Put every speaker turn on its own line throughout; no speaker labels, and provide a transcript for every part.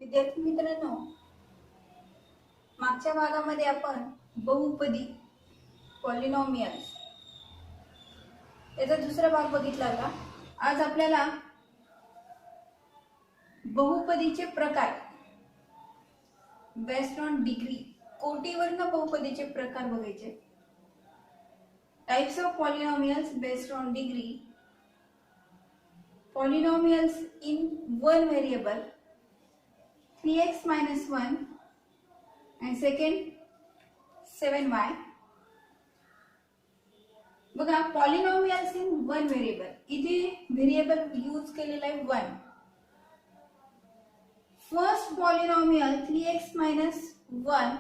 विद्यार्थी मित्रांनो, मागच्या भागामध्ये आपण बहुपदी पॉलिनॉमियल्स याचा दुसरा भाग बघितला का? आज आपल्याला बहुपदीचे प्रकार बेस्ड ऑन डिग्री, कोटीवरनं बहुपदीचे प्रकार बघायचे. Types of polynomials based on degree. Polynomials in one variable 3x minus 1 and second 7y. बघा, पॉलिनॉमियल्स इन वन व्हेरिएबल. इथे व्हेरिएबल यूज केलेला आहे 1. First polynomial 3x minus 1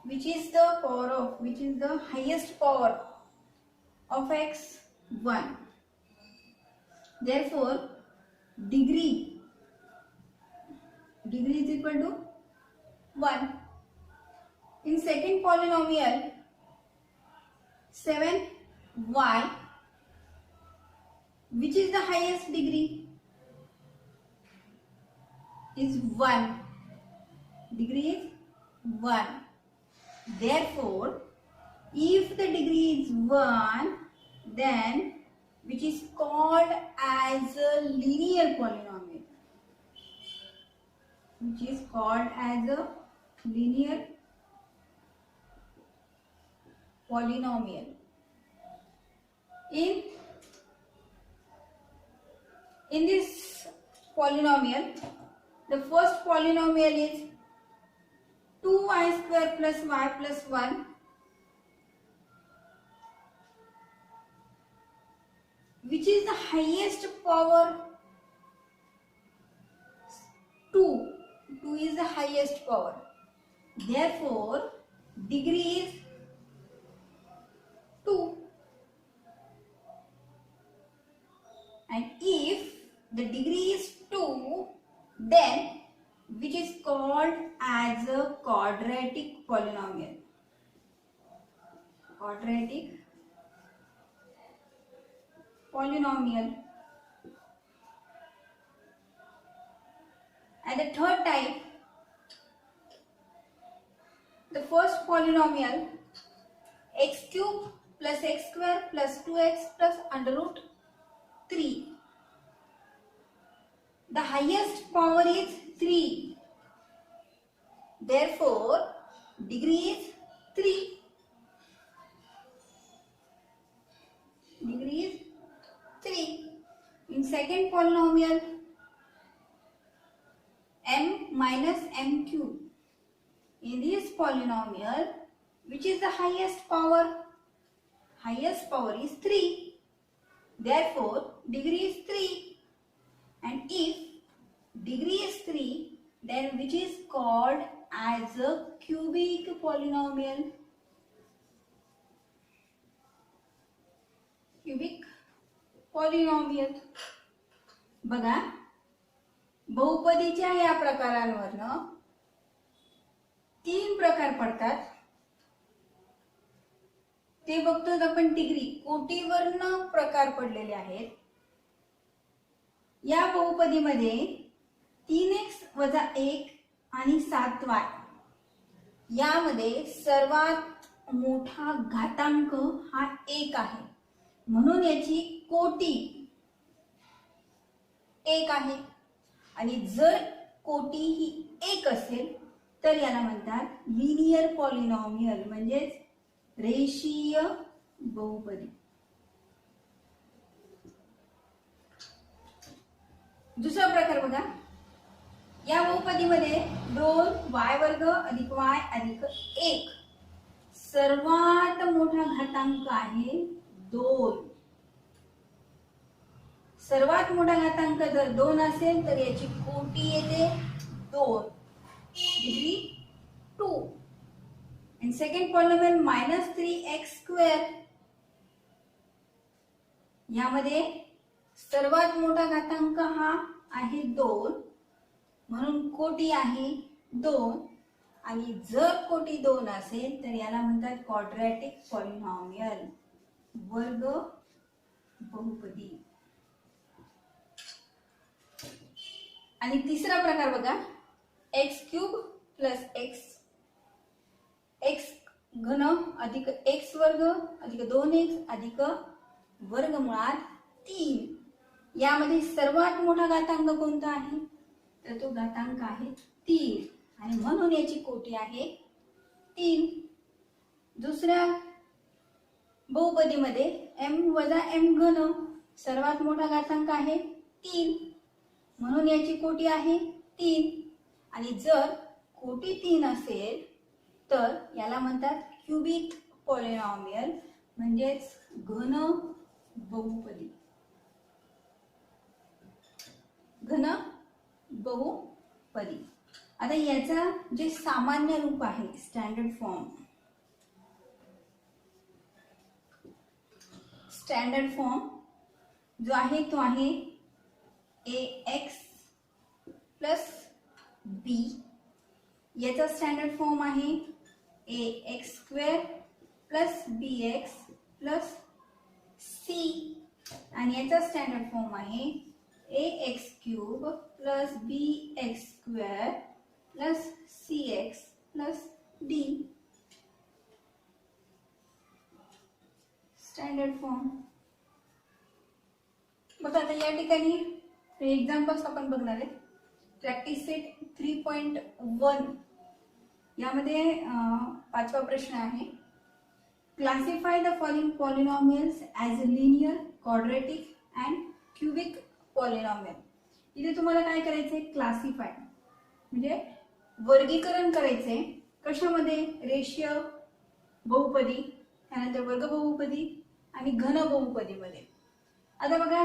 which is the power of, which is the highest power of x 1. Therefore degree is equal to 1. In second polynomial 7y which is the highest degree is 1. Degree is 1. Therefore if the degree is 1, then which is called as a linear polynomial, which is called as a linear polynomial. In this polynomial, the first polynomial is 2y square plus y plus 1, which is the highest power 2. 2 is the highest power. Therefore degree is 2. And if the degree is 2, then which is called as a quadratic polynomial. Quadratic polynomial. And the third type, the first polynomial x cube plus x square plus 2x plus under root 3. The highest power is 3. Therefore degree is 3. Degree is 3. In second polynomial m minus m cube. In this polynomial, which is the highest power? Highest power is 3. Therefore degree is 3. And if degree is 3, then which is called as a cubic polynomial. Cubic polynomial. बघा, बहुपदीच्या या प्रकारांवरनं 3 प्रकार पडतात. ते बघतो आपण. Degree, कोटीवरनं प्रकार पडलेले आहेत. या बहुपदीमध्ये 3x वजा 1 आणि 7y यामध्ये सर्वात मोठा घातांक हा 1 आहे, म्हणून याची कोटी 1 आहे. आणि जर कोटी ही 1 असेल तर याला म्हणतात लिनियर पॉलिनॉमियल, म्हणजेच रेषीय बहुपदी. दुसरा प्रकार बघा, या बहुपदीमध्ये 2y वर्ग अधिक y अधिक 1 सर्वात मोठा घातांक आहे 2. सर्वात मोठा घातांक जर 2 असेल तर याची कोटी येते 2. Degree 2. And second polynomial minus 3x square. यामध्ये सर्वात मोठा घातांक हा आहे 2, म्हणून कोटी आहे 2. आणि जर कोटी 2 असेल तर याला म्हणतात क्वाड्रॅटिक पॉलिनॉमियल, वर्ग बहुपदी. आणि तिसरा प्रकार बघा, एक्स क्यूब प्लस एक्स घन अधिक एक्स वर्ग अधिक 2x अधिक वर्गमुळात 3. यामध्ये सर्वात मोठा घातांक कोणता आहे? तर तो घातांक आहे 3 आणि म्हणून याची कोटी आहे 3. दुसऱ्या बहुपदीमध्ये m वजा m घन सर्वात मोठा घातांक आहे 3 म्हणून याची कोटी आहे 3. आणि जर कोटी 3 असेल तर याला म्हणतात क्युबिक पॉलिनॉमियल म्हणजेच घन बहुपदी. घन बहुपदी. आता याचा जे सामान्य रूप आहे स्टँडर्ड फॉर्म जो आहे तो आहे ax प्लस b. याचा स्टँडर्ड फॉर्म आहे ax square plus bx plus c आणि याचा स्टँडर्ड फॉर्म आहे ax cube plus bx square plus cx plus d. Standard form. बघा आता या ठिकाणी एक्झाम्पल्स आपण बघणार आहे. प्रॅक्टिस सेट 3.1 यामध्ये 5वा प्रश्न आहे. Classify the following polynomials as linear, quadratic and cubic polynomial. इथे तुम्हाला काय करायचंय? क्लासिफाय म्हणजे वर्गीकरण करायचंय. कशामध्ये? रेषीय बहुपदी, त्यानंतर वर्ग बहुपदी आणि घन बहुपदीमध्ये. आता बघा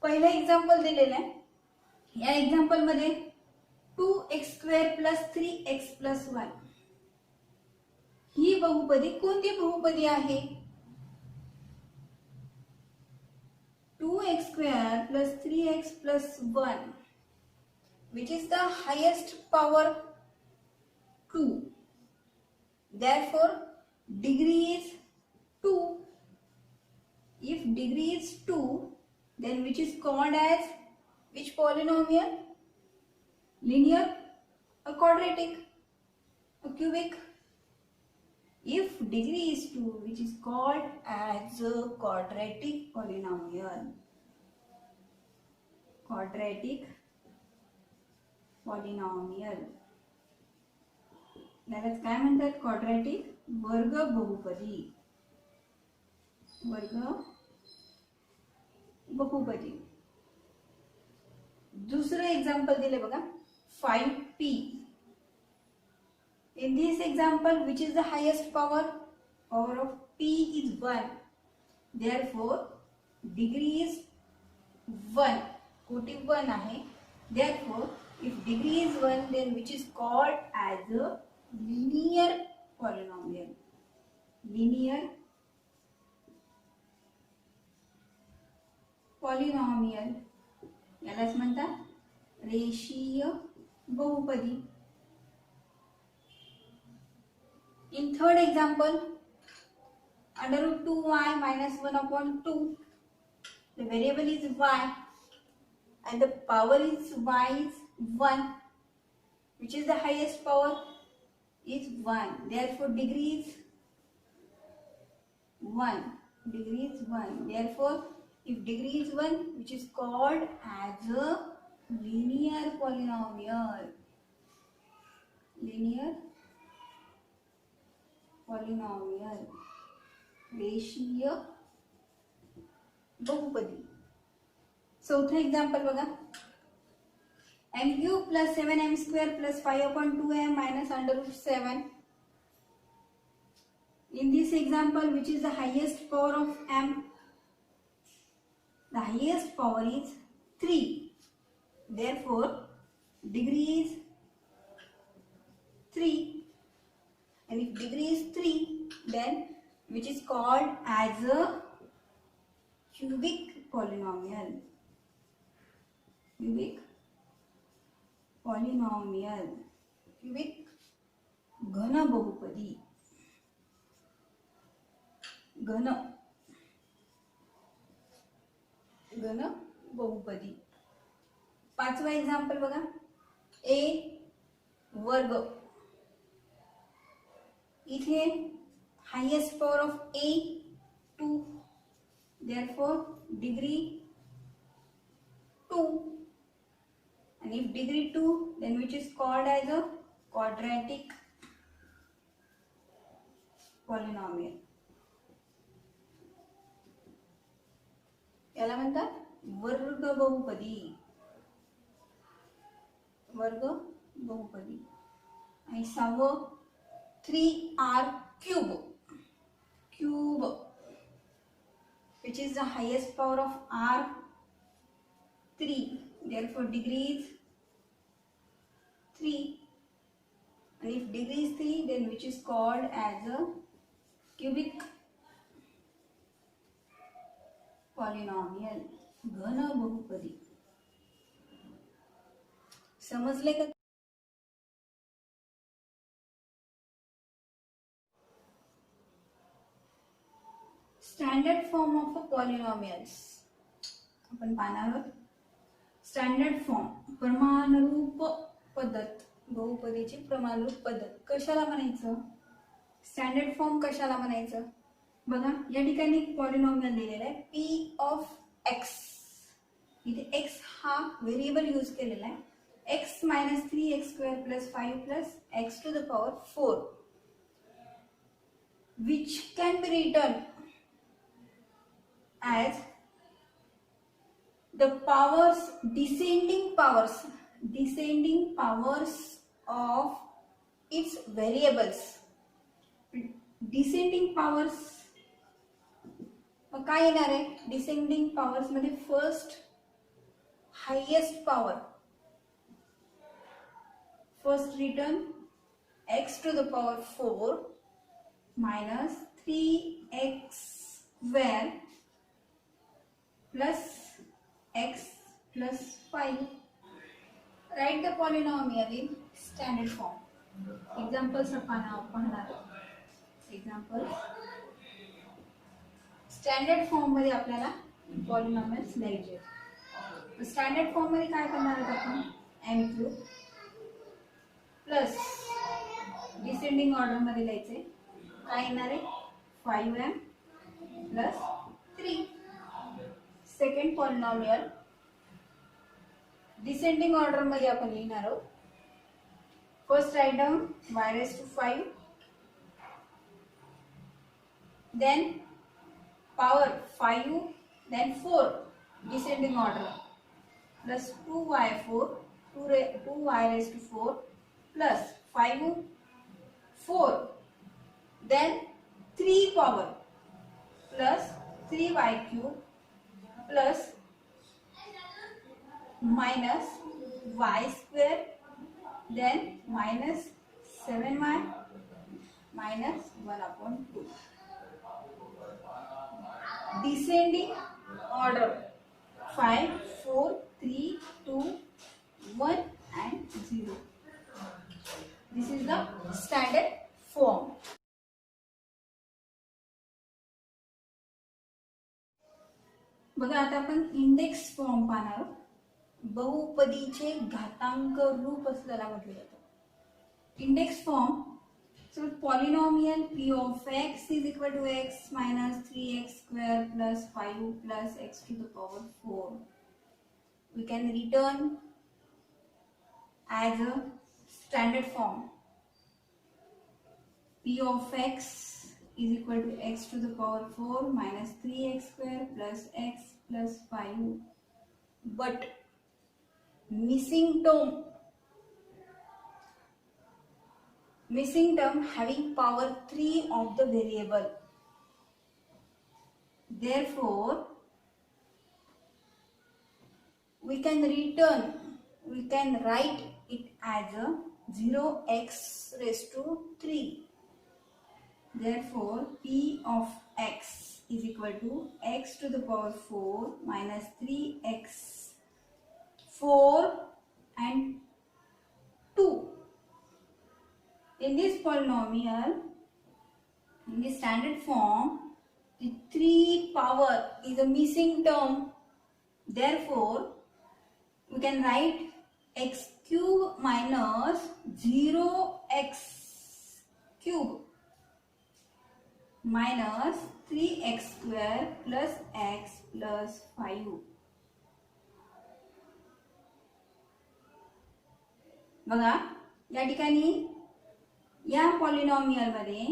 पहिला एक्झाम्पल दिलेला आहे. या एक्झाम्पल मध्ये 2x square plus 3x plus 1 ही बहुपदी कोणती बहुपदी आहे? 2x square plus 3x plus 1 which is the highest power 2. Therefore degree is 2. If degree is 2, then which is called as which polynomial? Linear, a quadratic, a cubic? If degree is 2, which is called as a quadratic polynomial. Quadratic polynomial. यालाच काय म्हणतात? Quadratic वर्ग बहुपदी. वर्ग बहुपदी. दुसरं example दिले बघा 5p. In this example, which is the highest power? Power of p is 1. Therefore, degree is 1. कोटी 1 आहे. Therefore, if degree is 1, then which is called as a linear polynomial. Linear polynomial. यालाच म्हणतात रेषीय बहुपदी. In third example, under root 2y minus 1 upon 2, the variable is y and the power is y is 1, which is the highest power is 1. Therefore, degree is 1. Degree is 1. Therefore, if degree is 1, which is called as a linear polynomial. Linear polynomial रेषीय बहुपदी. चौथा example बघा m cube plus 7m square plus 5/2m minus under root 7. In this example, which is the highest power of m? The highest power is 3. Therefore, degree is 3. And if degree is 3, then which is called as a cubic polynomial. Cubic polynomial. Cubic घन बहुपदी. घन बहुपदी. 5वा example बघा a वर्ग, इथे highest power of a 2, therefore degree 2, and if degree 2, then which is called as a quadratic polynomial. याला म्हणतात वर्ग बहुपदी, वर्ग बहुपदी. आणि 6व 3r cube, cube which is the highest power of r 3, therefore degree is 3, and if degree is 3, then which is called as a cubic polynomial, घन बहुपदी. समजले का? Standard form of polynomials आपण पाहणार आहोत. स्टँडर्ड फॉर्म, प्रमाणरूप पद्धत, बहुपदीची प्रमाणरूप पद्धत कशाला म्हणायचं? स्टँडर्ड फॉर्म कशाला म्हणायचं? बघा, या ठिकाणी एक पॉलिनॉमियल दिलेला आहे p ऑफ x. इथे x हा व्हेरिएबल यूज केलेला आहे. x - 3x² + 5 + x to the power 4, which can be written as the powers, descending powers of its variables. Descending powers मग काय येणार आहे? डिसेंडिंग पॉवर्स मध्ये first highest power, first return x to the power 4 minus 3x² plus x plus 5. Write the polynomial in standard form. Examples पाहणार. Examples. Standard form मध्ये आपल्याला polynomials लिहायचे. Standard form मध्ये काय करणार आहोत आपण? m³ प्लस डिसेंडिंग ऑर्डर मध्ये लिहायचे. काय येणार आहे? 5m plus 3. Second polynomial descending order मध्ये आपण लिहिणार आहोत. First write down y⁵, then power 5, then 4, descending order, plus 2y4, 2y⁴ plus 5, 4, then 3 power plus 3y³ plus minus y², then minus 7y minus 1/2. Descending order 5, 4, 3, 2, 1 and 0. This is the standard form. बघा, आता आपण index form पाहणार आहोत. बहुपदीचे घातांक रूप असल्याला म्हटलं जातं index form. So polynomial p of x is equal to x minus 3x² plus 5 plus x to the power 4. We can return as a standard form. P of x is equal to x to the power 4 minus 3x² plus x plus 5. But missing term having power 3 of the variable. Therefore, we can write it as a 0x⁻3. Therefore, p of x is equal to x to the power 4 minus 3x 4 and 2. In this polynomial, in the standard form, the 3 power is a missing term. Therefore, we can write x³ cube minus 0x cube minus 3x square plus x plus 5. बघा या ठिकाणी या polynomial मध्ये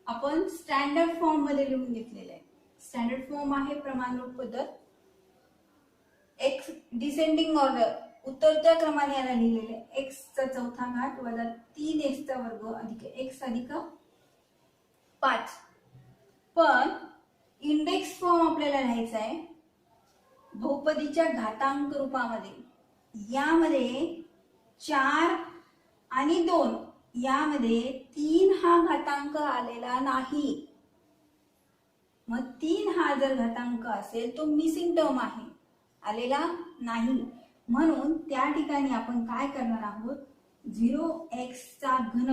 आपण standard form मध्ये लिहून घेतलेले आहे. स्टँडर्ड फॉर्म आहे प्रमाणरूप पद्धत. एक्स डिसेंडिंग ऑर्डर उतरत्या क्रमाने याला लिहिलेले एक्स चा चौथा घात वजा 3x चा वर्ग अधिक x अधिक 5. पण इंडेक्स फॉर्म आपल्याला लिहायचा आहे बहुपदीच्या घातांक रूपामध्ये. यामध्ये 4 आणि 2 यामध्ये 3 हा घातांक आलेला नाही. मग 3 हा जर घातांक असेल तो मिसिंग टर्म आहे, आलेला नाही. म्हणून त्या ठिकाणी आपण काय करणार आहोत 0x चा घन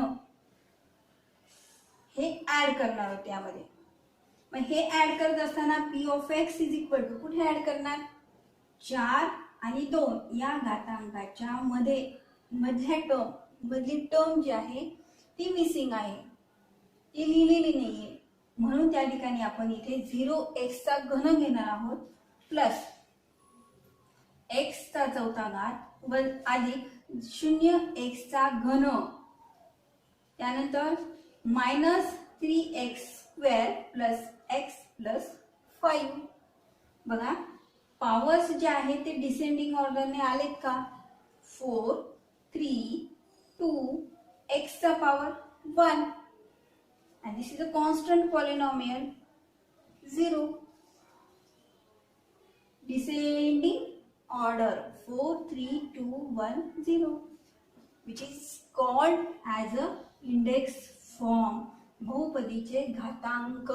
हे ऍड करणार आहोत यामध्ये. मग हे ऍड करत असताना p of x is equal to कुठे ऍड करणार 4 आणि 2 या घातांकाच्या मधली टर्म जी आहे ती मिसिंग आहे, ती लिहिलेली नाहीये. म्हणून त्या ठिकाणी आपण इथे 0x चा घन घेणार आहोत प्लस x चा चौथा घात व अधिक 0x चा घन, त्यानंतर minus 3x square plus x plus 5. बघा पॉवर्स जे आहे ते डिसेंडिंग ऑर्डरने आलेत का 4 3 2 x चा power 1 and this is a constant polynomial 0. Descending order 4 3 2 1 0 which is called as a index form. बहुपदीचे घातांक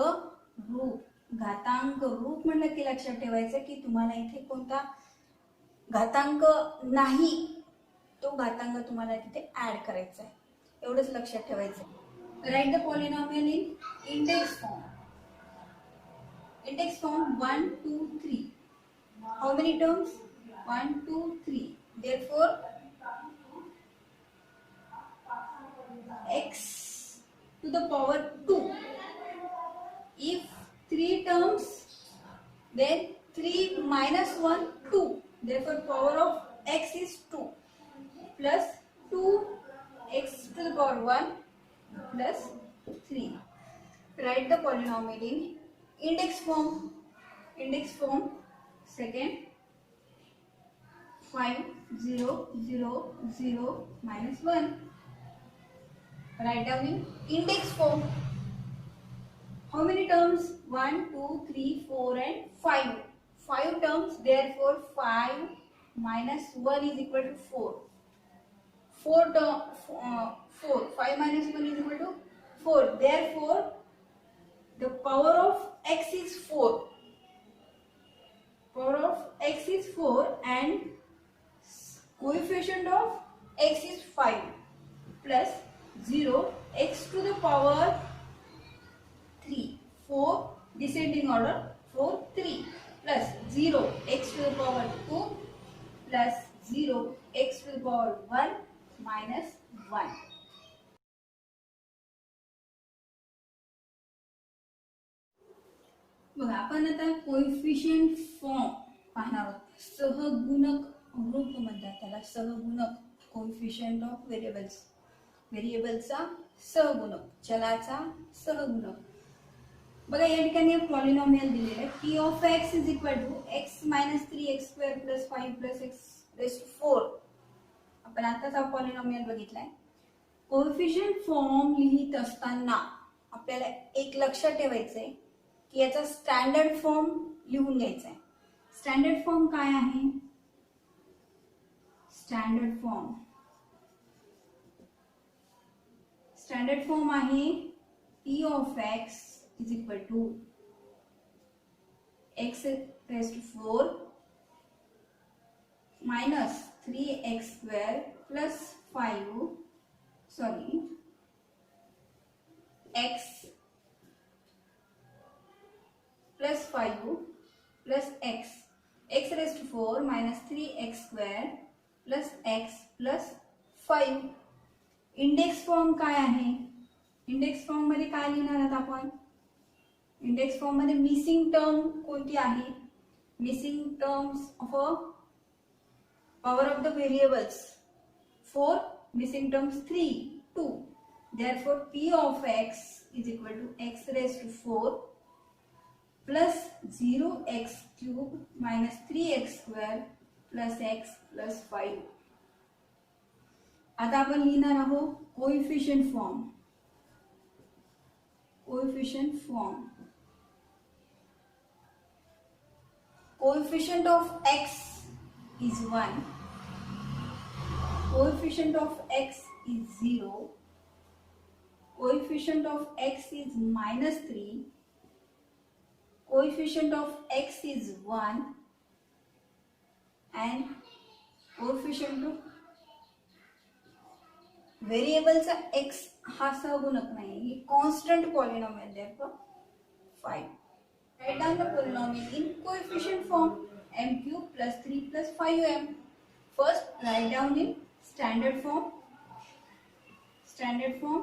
रूप. घातांक रूप म्हटलं की लक्षात ठेवायचं की तुम्हाला इथे कोणता घातांक नाही तो घातांक तुम्हाला तिथे ऍड करायचा आहे, एवढंच लक्षात ठेवायचं. Right the polynomial in index form. Index form 1 2 3. How many terms? 1 2 3. Therefore x to the power 2. If 3 terms, then 3 minus 1 2. Therefore power of x is 2 plus 2 x to the power 1 plus 3. Write the polynomial in index form. Index form second 5 0 0 0 minus 1. Write down in index form. How many terms? 1 2 3 4 and 5. 5 terms, therefore 5 minus 1 is equal to 4. 4 5 minus 1 is equal to 4. Therefore the power of x is 4. Power of x is 4 and coefficient of x is 5 plus 0 x to the power 3. 4 descending order 4 3 plus 0 x to the power 2 plus 0 x to the power 1 minus 1. बघा आपण आता coefficient form पाहणार आहोत. सहगुणक रूप म्हणतात त्याला, सहगुणक coefficient of variables. व्हेरिएबलचा सहगुणक, चलाचा सहगुणक. बघा या ठिकाणी पॉलिनॉमियल दिलेलं आहे p of x is equal to x minus 3x square plus 5 plus x raise to 4. आपण आताच हा पॉलिनॉमियल बघितलाय. कोएफिशिएंट फॉर्म लिहित असताना आपल्याला एक लक्षात ठेवायचंय की याचा स्टँडर्ड फॉर्म लिहून घ्यायचा आहे. स्टँडर्ड फॉर्म काय आहे? स्टँडर्ड फॉर्म आहे p of x is equal to x raise to 4 minus 3x square plus 5 x plus 5 plus x. X raised to 4 minus 3x square plus x plus 5. Index form काय आहे? Index form मध्ये काय लिहिणार आहात आपण? Index form मध्ये missing term कोणती आहे? Missing terms of a power of the variables. 4 missing terms 3 2. Therefore p of x is equal to x raised to 4 plus 0x cube minus 3x square plus x plus 5. आता आपण लिहिणार आहोत coefficient form. Coefficient form. Coefficient of x is 1. Coefficient of x is 0. Coefficient of x is minus 3. Coefficient of x is 1. And coefficient of variable चा x हा सहगुणक नाही, ही constant polynomial, therefore 5. Write down the polynomial in coefficient form. M cube plus 3 plus 5m. First write down in standard form. Standard form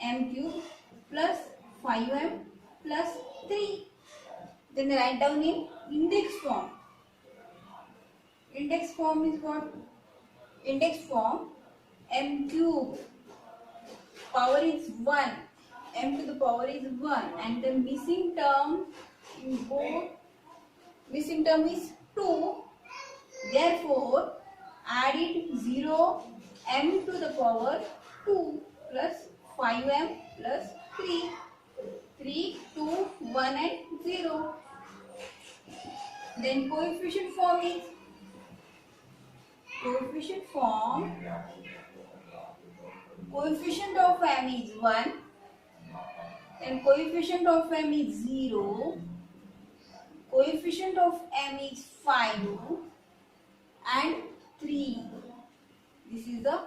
m cube plus 5m plus 3. Then write down in index form. Index form is what? Index form m cube power is 1. M to the power is 1 and the missing term in both missing term is 2. Therefore added 0 m to the power 2 plus 5m plus 3. 3 2 1 and 0. Then coefficient form is coefficient form. Coefficient of m is 1. Then coefficient of m is 0. Coefficient of m is 5 and 3. This is the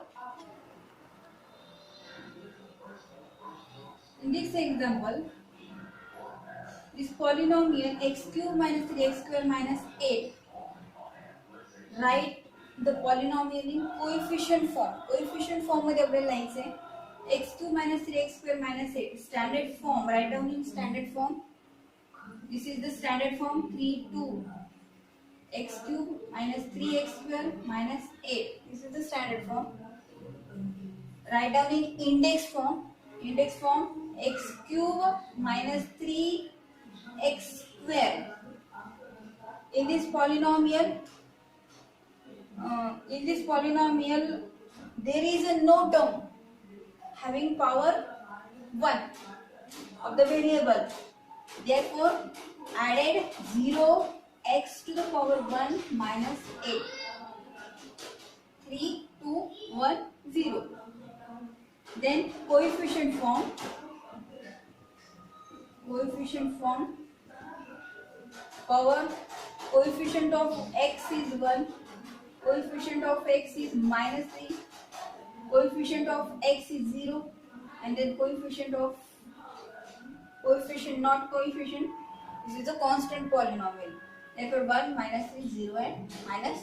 in this example. This polynomial x cube minus 3x square minus 8. Write the polynomial in coefficient form. Coefficient form मध्ये आपल्याला लिहायचे x cube minus 3x square minus 8. Standard form. Write down in standard form. This is the standard form 3 2 x cube minus 3x square minus 8. This is the standard form. Write down in index form. Index form x cube minus 3x square. In this polynomial, there is a no term having power 1 of the variable. Therefore added 0 x to the power 1 minus 8. 3 2 1 0. Then coefficient form. Coefficient form. Power. Coefficient of x is 1. Coefficient of x is minus 3. Coefficient of x is 0. And then coefficient of coefficient not coefficient. This is a constant polynomial. Therefore 1 minus 3 0 and minus